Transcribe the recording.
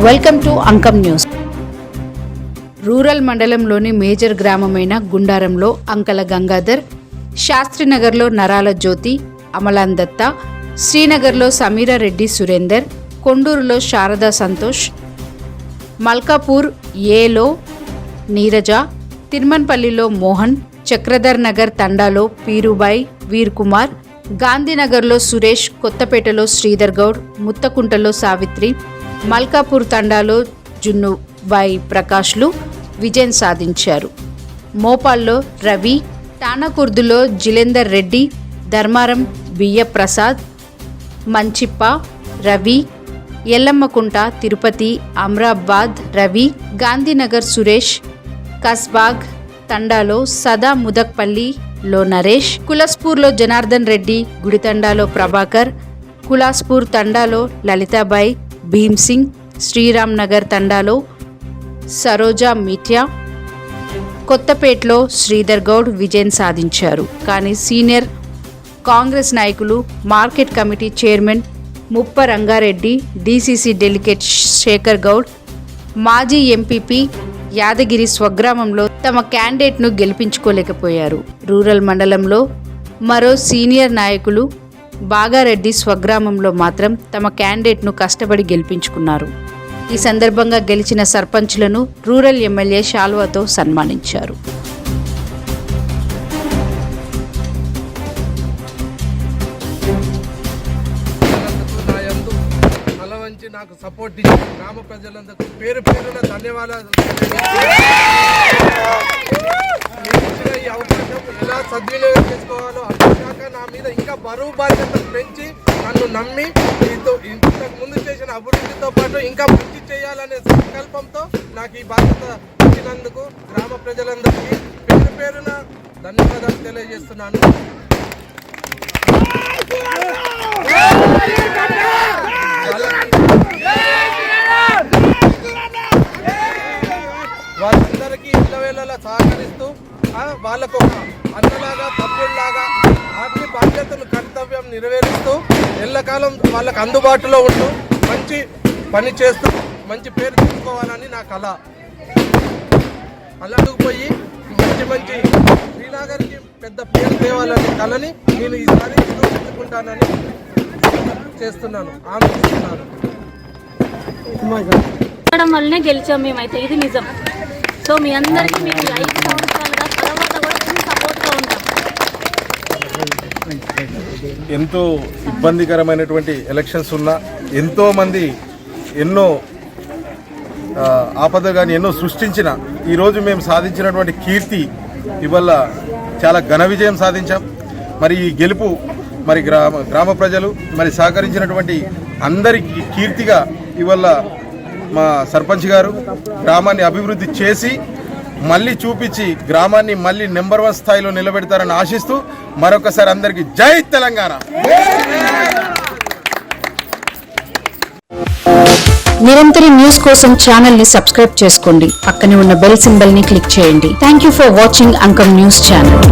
Welcome to Ankam news. Rural మండలంలోని major గ్రామమైన గుండారంలో అంకల Gangadhar, శాస్త్రినగర్లో నరాల జ్యోతి, అమలాన్ దత్త, శ్రీనగర్లో సమీరారెడ్డి సురేందర్, కొండూరులో శారదా సంతోష్, మల్కాపూర్ ఏలో నీరజ, తిరుమన్పల్లిలో మోహన్, చక్రధర్ నగర్ తండాలో పీరుబాయ్ వీర్ కుమార్, గాంధీనగర్లో సురేష్, కొత్తపేటలో శ్రీధర్ గౌడ్, ముత్తకుంటలో సావిత్రి, మల్కాపూర్ తండాలో జున్నుబాయ్ ప్రకాష్లు విజయం సాధించారు. మోపాల్లో రవి, టానకుర్దులో జిలేందర్ రెడ్డి, ధర్మారం బియ్య ప్రసాద్, మంచిప్ప రవి, ఎల్లమ్మకుంట తిరుపతి, అమ్రాబాద్ రవి, గాంధీనగర్ సురేష్, కస్బాగ్ తండాలో సదా ముదక్పల్లిలో నరేష్, కులస్పూర్లో జనార్దన్ రెడ్డి, గుడితండాలో ప్రభాకర్, కులాస్పూర్ తండాలో లలితాబాయ్, భీమ్ సింగ్, శ్రీరామ్ నగర్ తండాలో సరోజా మిఠ్యా, కొత్తపేటలో శ్రీధర్ గౌడ్ విజయం సాధించారు. కానీ సీనియర్ కాంగ్రెస్ నాయకులు, మార్కెట్ కమిటీ చైర్మన్ ముప్ప రంగారెడ్డి, డీసీసీ డెలిగేట్ శేఖర్ గౌడ్, మాజీ ఎంపీపీ యాదగిరి స్వగ్రామంలో తమ క్యాండిడేట్ను గెలిపించుకోలేకపోయారు. రూరల్ మండలంలో మరో సీనియర్ నాయకులు బాగారెడ్డి స్వగ్రామంలో మాత్రం తమ క్యాండిడేట్ను కష్టపడి గెలిపించుకున్నారు. ఈ సందర్భంగా గెలిచిన సర్పంచ్లను రూరల్ ఎమ్మెల్యే శాల్వాతో సన్మానించారు. నాకు సపోర్ట్ ఇచ్చి గ్రామ ప్రజలందరికీ పేరు పేరున ధన్యవాదాలు. ఈ అవకాశం ఎలా సద్వినియోగం చేసుకోవాలో అర్థాక నా మీద ఇంకా బరువు బాధ్యతలు పెంచి నన్ను నమ్మి ఇంతకు ముందు చేసిన అభివృద్ధితో పాటు ఇంకా మంచి చేయాలనే సంకల్పంతో నాకు ఈ బాధ్యత ఇచ్చినందుకు గ్రామ ప్రజలందరికీ పేరు పేరున ధన్యవాదాలు తెలియజేస్తున్నాను. వాళ్ళందరికీ ఇళ్ళవేళలా సహకరిస్తూ వాళ్ళకు ఒక అన్నలాగా తమ్ముళ్ళలాగా అన్ని బాధ్యతలు కర్తవ్యం నెరవేరుస్తూ ఎల్లకాలం వాళ్ళకు అందుబాటులో ఉంటూ మంచి పని చేస్తూ మంచి పేరు తెచ్చుకోవాలని నా కళ. అలాగే పోయి మంచి శ్రీనగర్కి పెద్ద పేరు తేవాలనే కళని నేను ఈసారి నిరూపించుకుంటానని చేస్తున్నాను, ఆమెస్తున్నాను. వల్లనే గెలిచాం మేమైతే, ఇది నిజం. సో మీ అందరికీ మేము 5 సంవత్సరాలుగా తర్వాత కూడా ఫుల్ సపోర్ట్గా ఉంటాం. ఎంతో ఇబ్బందికరమైనటువంటి ఎలక్షన్స్ ఉన్నా ఎంతోమంది ఎన్నో ఆపద కానీ ఎన్నో సృష్టించిన ఈరోజు మేము సాధించినటువంటి కీర్తి ఇవాళ చాలా ఘన విజయం సాధించాం. మరి ఈ గెలుపు మరి గ్రామ ప్రజలు మరి సహకరించినటువంటి అందరికీ కీర్తిగా ఇవాళ మా సర్పంచ్ గారు గ్రామాన్ని అభివృద్ధి చేసి మళ్ళీ చూపించి గ్రామాన్ని మళ్ళీ నెంబర్ 1 స్థాయిలో నిలబెడతారని ఆశిస్తూ మరొకసారి అందరికీ జై తెలంగాణ. నిరంతర న్యూస్ కోసం ఛానల్ ని సబ్స్క్రైబ్ చేసుకోండి. పక్కనే ఉన్న బెల్ సింబల్ ని క్లిక్ చేయండి. Thank you for watching Ankam news channel.